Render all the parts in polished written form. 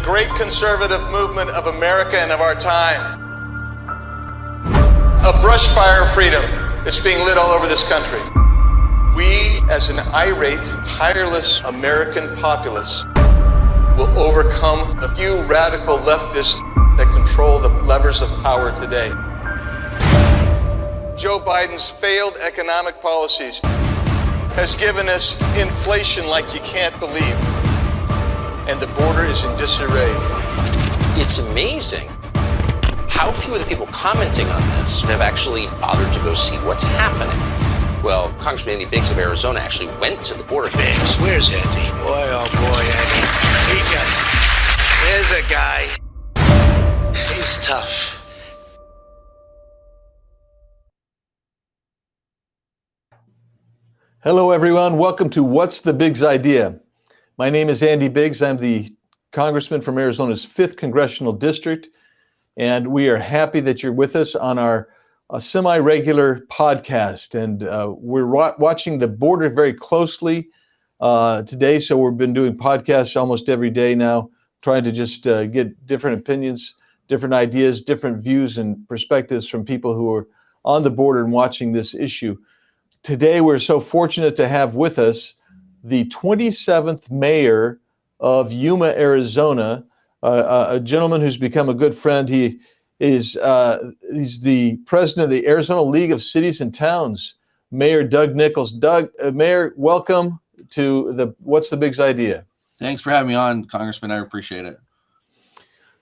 great conservative movement of America and of our time. A brush fire of freedom is being lit all over this country. We, as an irate, tireless American populace, will overcome the few radical leftists that control the levers of power today. Joe Biden's failed economic policies has given us inflation like you can't believe, and the border is in disarray. It's amazing how few of the people commenting on this have actually bothered to go see what's happening. Well, Congressman Andy Biggs of Arizona actually went to the border. Biggs, where's Andy? Boy, oh boy, Andy. There's a guy. He's tough. Hello, everyone. Welcome to What's the Biggs Idea? My name is Andy Biggs. I'm the congressman from Arizona's 5th Congressional District, and we are happy that you're with us on our semi-regular podcast. And we're watching the border very closely today, so we've been doing podcasts almost every day now, trying to just get different opinions, different ideas, different views and perspectives from people who are on the border and watching this issue. Today, we're so fortunate to have with us the 27th mayor of Yuma, Arizona, a gentleman who's become a good friend. He's the president of the Arizona League of Cities and Towns, Mayor Doug Nicholls. Doug, Mayor, welcome to the What's the Biggs Idea? Thanks for having me on, Congressman. I appreciate it.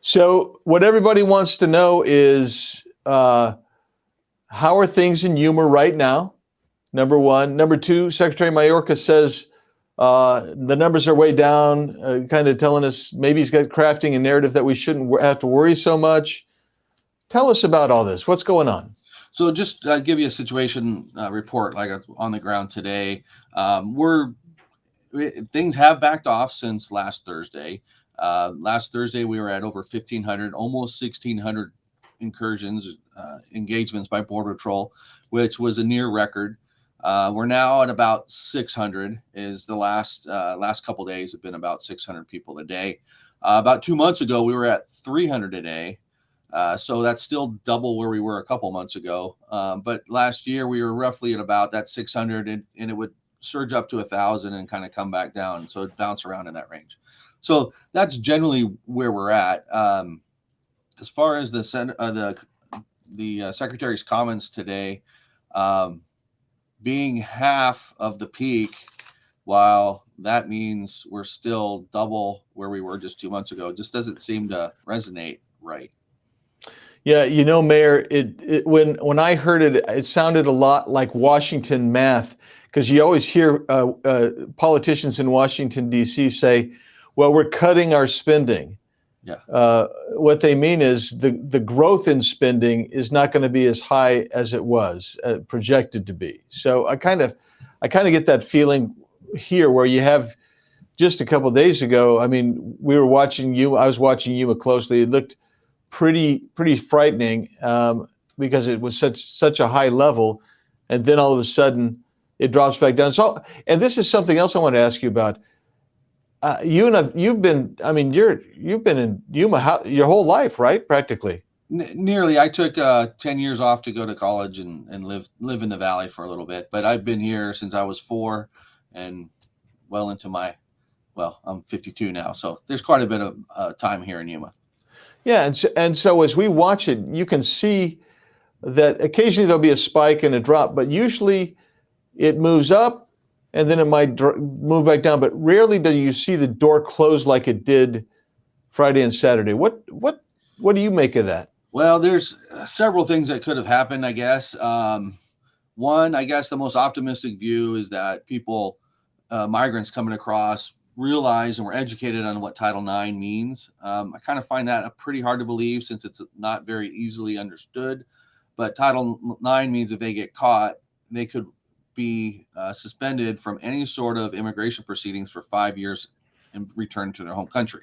So what everybody wants to know is how are things in Yuma right now? Number one. Number two, Secretary Mayorkas says the numbers are way down, kind of telling us maybe he's got crafting a narrative that we shouldn't have to worry so much. Tell us about all this. What's going on? So just give you a situation report like on the ground today. Things have backed off since last Thursday. Last Thursday, we were at over 1,500, almost 1,600 incursions, engagements by Border Patrol, which was a near record. We're now at about 600. Is the last couple of days have been about 600 people a day. About 2 months ago, we were at 300 a day. So that's still double where we were a couple months ago. But last year we were roughly at about that 600, and it would surge up to 1,000 and kind of come back down. So it bounced around in that range. So that's generally where we're at. As far as the Secretary's comments today, being half of the peak, while that means we're still double where we were just 2 months ago, it just doesn't seem to resonate right. Yeah, you know, Mayor, when I heard it, it sounded a lot like Washington math, because you always hear politicians in Washington, D.C. say, well, we're cutting our spending. Yeah. What they mean is the growth in spending is not going to be as high as it was projected to be. So I kind of get that feeling here, where you have just a couple of days ago. I mean, we were watching Yuma. I was watching Yuma closely. It looked pretty frightening because it was such a high level, and then all of a sudden it drops back down. So, and this is something else I want to ask you about. You've been in Yuma your whole life, right? Practically. Nearly. I took 10 years off to go to college and live in the Valley for a little bit, but I've been here since I was 4 and well into I'm 52 now. So there's quite a bit of time here in Yuma. Yeah. And so as we watch it, you can see that occasionally there'll be a spike and a drop, but usually it moves up and then it might move back down, but rarely do you see the door close like it did Friday and Saturday. What do you make of that? Well, there's several things that could have happened, I guess. One, I guess the most optimistic view is that people, migrants coming across, realize and were educated on what Title IX means. I kind of find that pretty hard to believe since it's not very easily understood. But Title IX means if they get caught, they could be suspended from any sort of immigration proceedings for 5 years and return to their home country.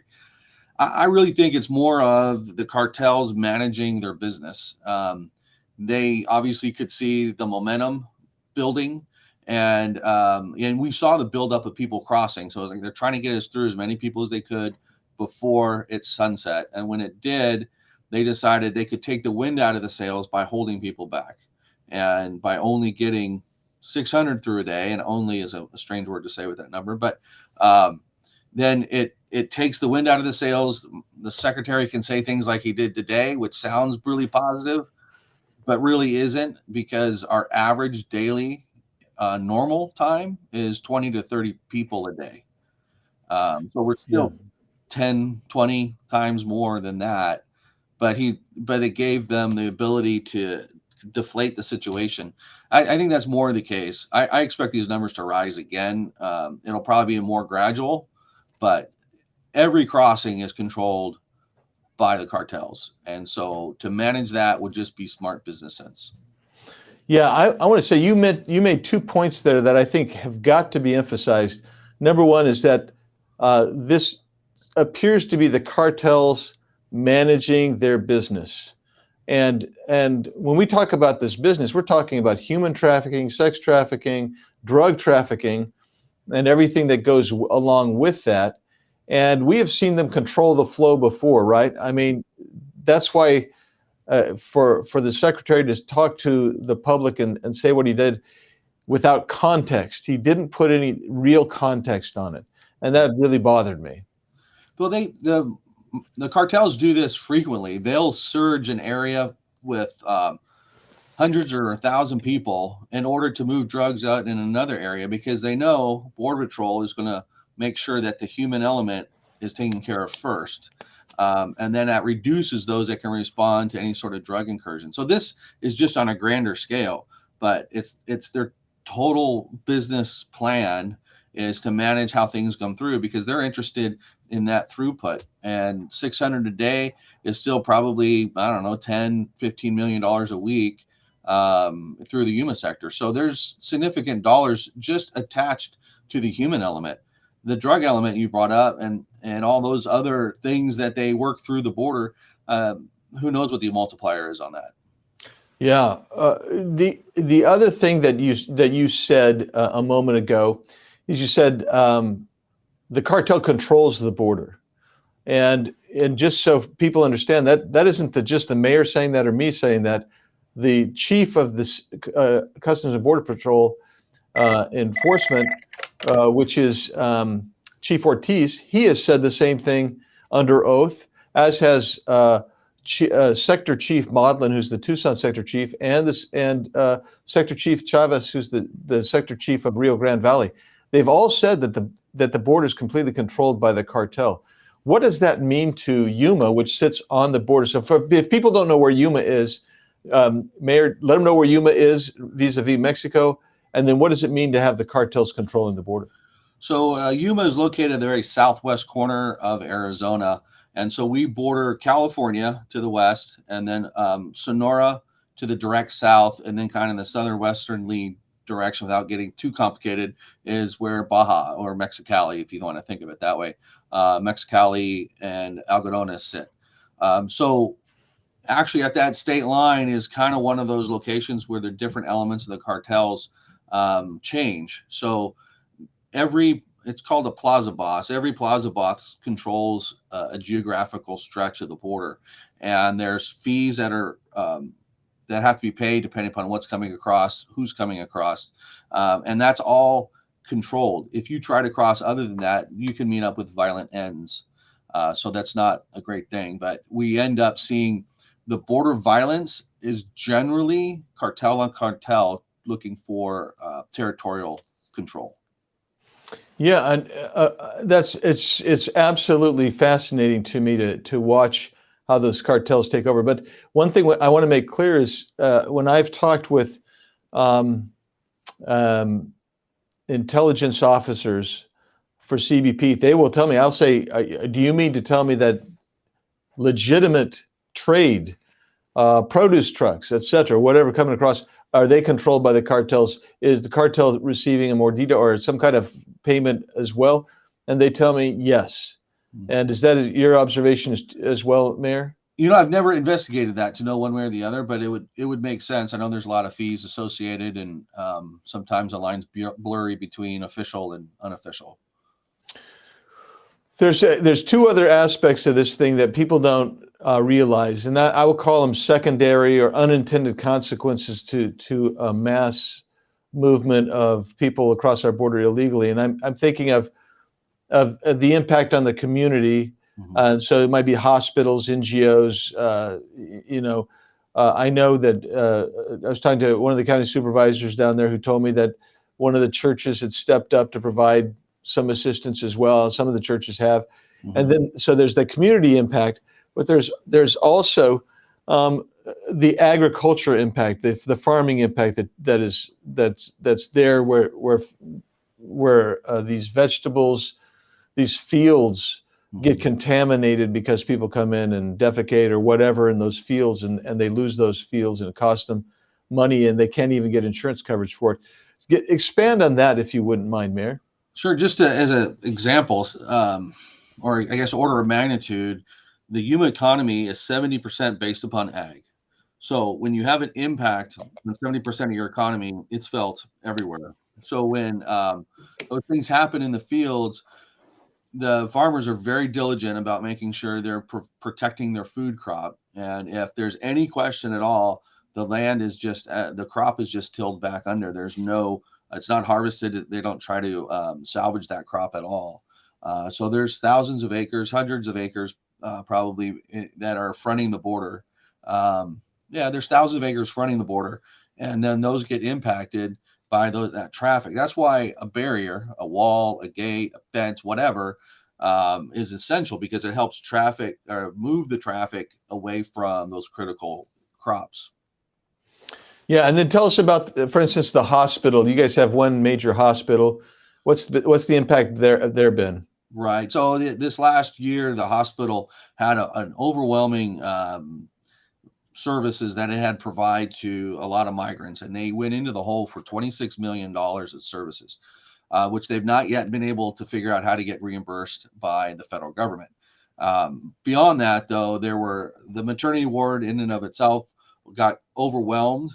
I really think it's more of the cartels managing their business. They obviously could see the momentum building, and we saw the buildup of people crossing. So like they're trying to get us through as many people as they could, before it sunset. And when it did, they decided they could take the wind out of the sails by holding people back. And by only getting 600 through a day, and only is a strange word to say with that number, but then it takes the wind out of the sails. The secretary can say things like he did today, which sounds really positive, but really isn't, because our average daily normal time is 20 to 30 people a day. So we're still 10, 20 times more than that. But it gave them the ability to deflate the situation. I think that's more the case. I expect these numbers to rise again. It'll probably be more gradual, but every crossing is controlled by the cartels. And so to manage that would just be smart business sense. Yeah, I want to say you made 2 points there that I think have got to be emphasized. Number one is that this appears to be the cartels managing their business. And when we talk about this business, we're talking about human trafficking, sex trafficking, drug trafficking, and everything that goes along with that. And we have seen them control the flow before, right? I mean, that's why for the secretary to talk to the public and say what he did without context, he didn't put any real context on it. And that really bothered me. Well, the cartels do this frequently. They'll surge an area with hundreds or 1,000 people in order to move drugs out in another area, because they know Border Patrol is going to make sure that the human element is taken care of first. And then that reduces those that can respond to any sort of drug incursion. So this is just on a grander scale, but it's their total business plan is to manage how things come through, because they're interested in that throughput. And 600 a day is still probably, I don't know, $10-15 million a week through the Yuma sector. So there's significant dollars just attached to the human element. The drug element you brought up and all those other things that they work through the border, who knows what the multiplier is on that. Yeah. The other thing that you said a moment ago is you said the cartel controls the border. And just so people understand, that isn't just the mayor saying that or me saying that. The chief of this Customs and Border Patrol enforcement, which is Chief Ortiz, he has said the same thing under oath, as has Sector Chief Modlin, who's the Tucson Sector Chief, and Sector Chief Chavez, who's the Sector Chief of Rio Grande Valley. They've all said that the border is completely controlled by the cartel. What does that mean to Yuma, which sits on the border? So if people don't know where Yuma is, Mayor, let them know where Yuma is vis-a-vis Mexico, and then what does it mean to have the cartels controlling the border? So Yuma is located at the very southwest corner of Arizona. And so we border California to the west, and then Sonora to the direct south, and then kind of the southern western lead direction, without getting too complicated, is where Baja, or Mexicali, if you want to think of it that way, Mexicali and Algodones sit. So actually at that state line is kind of one of those locations where the different elements of the cartels change. So it's called a plaza boss. Every plaza boss controls a geographical stretch of the border, and there's fees that are that have to be paid depending upon what's coming across, who's coming across, and that's all controlled. If you try to cross other than that, you can meet up with violent ends. So that's not a great thing. But we end up seeing the border violence is generally cartel on cartel looking for territorial control. Yeah, and it's absolutely fascinating to me to watch how those cartels take over. But one thing I want to make clear is when I've talked with intelligence officers for CBP, they will tell me, I'll say, do you mean to tell me that legitimate trade, produce trucks, et cetera, whatever coming across, are they controlled by the cartels? Is the cartel receiving a more detail or some kind of payment as well? And they tell me yes. And is that your observation as well, Mayor? You know, I've never investigated that to know one way or the other, but it would make sense. I know there's a lot of fees associated, and sometimes the line's blurry between official and unofficial. There's two other aspects of this thing that people don't realize, and I will call them secondary or unintended consequences to a mass movement of people across our border illegally. And I'm thinking of the impact on the community. So it might be hospitals, NGOs. I know that I was talking to one of the county supervisors down there who told me that one of the churches had stepped up to provide some assistance as well. Some of the churches have. And then, so there's the community impact, but there's also the agriculture impact, the farming impact that's there, where these vegetables, these fields get contaminated because people come in and defecate or whatever in those fields, and they lose those fields, and it costs them money, and they can't even get insurance coverage for it. Expand on that if you wouldn't mind, Mayor. Sure. Just as an example, or I guess order of magnitude, the Yuma economy is 70% based upon ag. So when you have an impact on 70% of your economy, it's felt everywhere. So when those things happen in the fields, the farmers are very diligent about making sure they're protecting their food crop. And if there's any question at all, the land is just, the crop is just tilled back under. It's not harvested. They don't try to salvage that crop at all. So there's thousands of acres, hundreds of acres probably that are fronting the border. There's thousands of acres fronting the border, and then those get impacted by that traffic. That's why a barrier, a wall, a gate, a fence, whatever, is essential, because it helps move the traffic away from those critical crops. Yeah, and then tell us about, for instance, the hospital. You guys have one major hospital. What's the impact there been? Right. So this last year, the hospital had an overwhelming services that it had provide to a lot of migrants, and they went into the hole for $26 million of services, which they've not yet been able to figure out how to get reimbursed by the federal government. Beyond that, though, the maternity ward in and of itself got overwhelmed.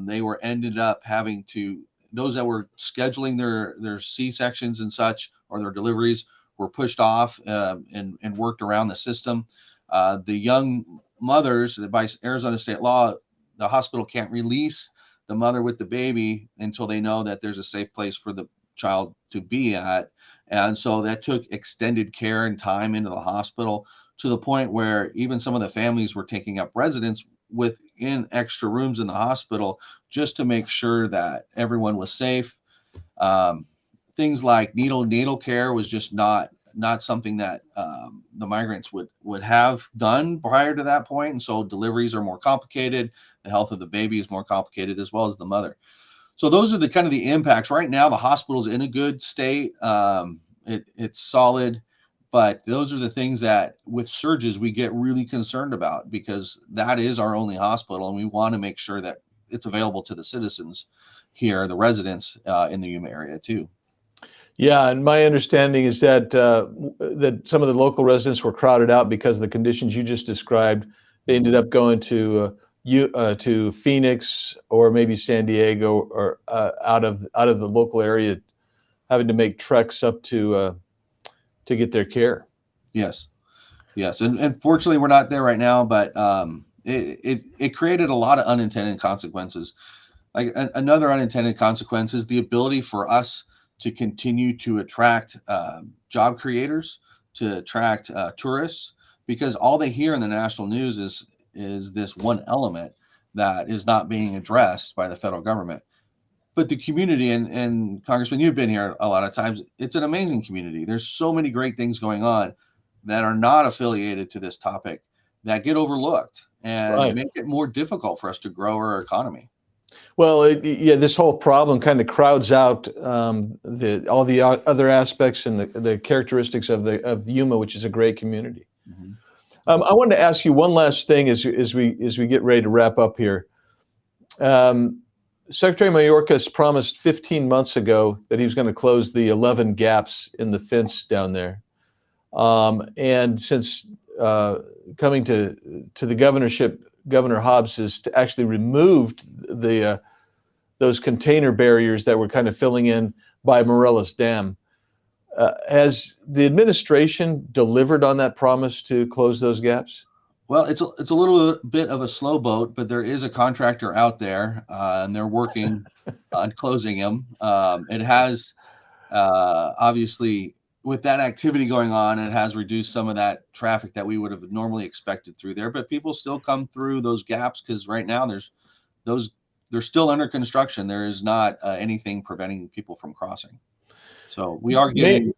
They ended up having to, those that were scheduling their C-sections and such, or their deliveries, were pushed off and worked around the system. The young mothers, by Arizona state law, the hospital can't release the mother with the baby until they know that there's a safe place for the child to be at. And so that took extended care and time into the hospital, to the point where even some of the families were taking up residence within extra rooms in the hospital just to make sure that everyone was safe. Things like needle care was just not something that the migrants would have done prior to that point. And so deliveries are more complicated. The health of the baby is more complicated, as well as the mother. So those are the kind of the impacts. Right now, the hospital's in a good state. It's solid, but those are the things that with surges, we get really concerned about, because that is our only hospital. And we want to make sure that it's available to the citizens here, the residents in the Yuma area too. Yeah, and my understanding is that that some of the local residents were crowded out because of the conditions you just described. They ended up going to Phoenix or maybe San Diego, or out of the local area, having to make treks up to get their care. Yes, and fortunately we're not there right now, but it created a lot of unintended consequences. Like another unintended consequence is the ability for us to continue to attract job creators, to attract tourists, because all they hear in the national news is this one element that is not being addressed by the federal government. But the community, and Congressman, you've been here a lot of times, it's an amazing community. There's so many great things going on that are not affiliated to this topic that get overlooked and make it more difficult for us to grow our economy. Well, this whole problem kind of crowds out all the other aspects and the characteristics of Yuma, which is a great community. Mm-hmm. I wanted to ask you one last thing as we get ready to wrap up here. Secretary Mayorkas promised 15 months ago that he was going to close the 11 gaps in the fence down there. And since coming to the governorship, Governor Hobbs has actually removed those container barriers that were kind of filling in by Morelos Dam. Has the administration delivered on that promise to close those gaps? Well, it's a little bit of a slow boat, but there is a contractor out there, and they're working on closing them. It has obviously, with that activity going on, it has reduced some of that traffic that we would have normally expected through there. But people still come through those gaps because right now they're still under construction. There is not anything preventing people from crossing. So we are getting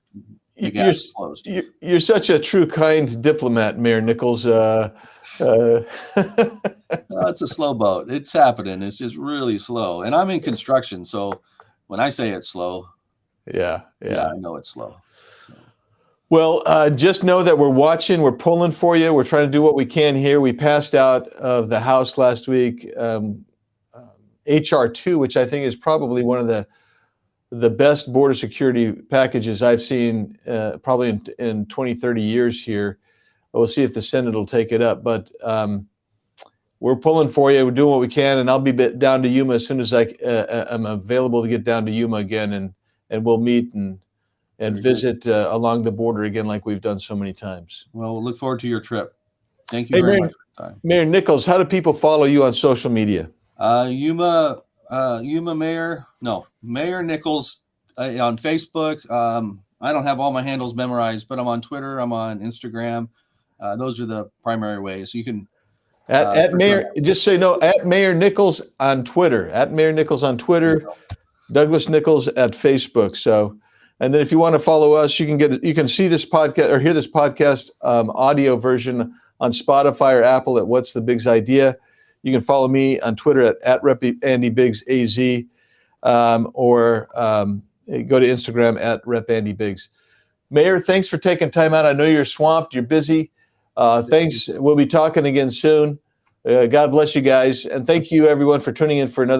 the gaps closed. You're such a true, kind diplomat, Mayor Nichols. It's a slow boat. It's happening. It's just really slow. And I'm in construction, so when I say it's slow, yeah, I know it's slow. So. Well, just know that we're watching. We're pulling for you. We're trying to do what we can here. We passed out of the House last week HR 2, which I think is probably one of the best border security packages I've seen probably in 20, 30 years here. We'll see if the Senate will take it up, but we're pulling for you. We're doing what we can, and I'll be down to Yuma as soon as I'm available to get down to Yuma again, and we'll meet and visit along the border again like we've done so many times. Well, we'll look forward to your trip. Thank you very much for your time. Mayor Nichols, how do people follow you on social media? Yuma Mayor Nichols on Facebook. I don't have all my handles memorized, but I'm on Twitter. I'm on Instagram. Those are the primary ways. You can at Mayor. Just say no. At Mayor Nichols on Twitter. At Mayor Nichols on Twitter. Douglas Nicholls at Facebook. So, and then if you want to follow us, you can see this podcast or hear this podcast audio version on Spotify or Apple at What's the Big's Idea. You can follow me on Twitter at Rep Andy Biggs AZ, or go to Instagram at Rep Andy Biggs. Mayor, thanks for taking time out. I know you're swamped. You're busy. Thanks. We'll be talking again soon. God bless you guys. And thank you, everyone, for tuning in for another